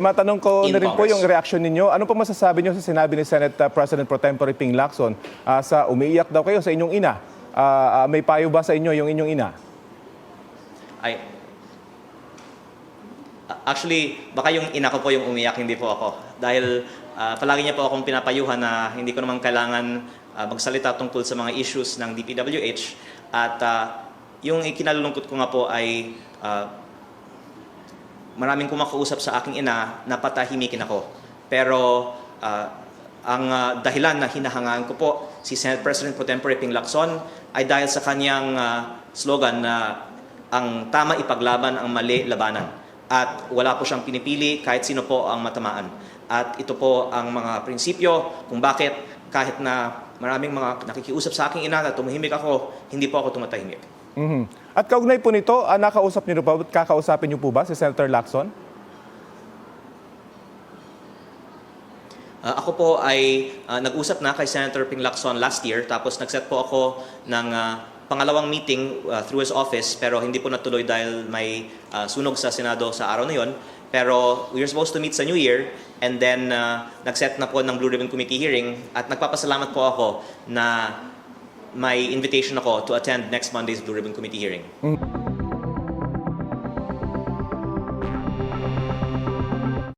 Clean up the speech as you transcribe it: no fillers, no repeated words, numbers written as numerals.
Matanong ko in na rin po Congress. yung reaksyon ninyo. Ano po masasabi niyo sa sinabi ni Senate President Pro Tempore Ping Lacson sa umiiyak daw kayo sa inyong ina? May payo ba sa inyo yung inyong ina? Ay, actually, baka yung ina ko po yung umiyak, hindi po ako. Dahil palagi niya po akong pinapayuhan na hindi ko naman kailangan magsalita tungkol sa mga issues ng DPWH. At yung ikinalulungkot ko nga po ay maraming kumakausap sa aking ina na patahimikin ako. Pero ang dahilan na hinahangaan ko po si Senate President Pro Tempore Ping Lacson ay dahil sa kanyang slogan na ang tama ipaglaban, ang mali labanan. At wala po siyang pinipili kahit sino po ang matamaan. At ito po ang mga prinsipyo kung bakit kahit na maraming mga nakikiusap sa aking ina na tumahimik ako, hindi po ako tumatahimik. At kaugnay po nito, nakausap niyo po, kakausapin niyo po ba si Senator Lacson? Ako po ay nag-usap na kay Senator Ping Lacson last year, tapos nag-set po ako ng pangalawang meeting through his office, pero hindi po natuloy dahil may sunog sa Senado sa araw na yon. Pero we were supposed to meet sa New Year, and then nag-set na po ng Blue Ribbon Committee hearing, at nagpapasalamat po ako na may invitation ako to attend next Monday's Blue Ribbon Committee hearing.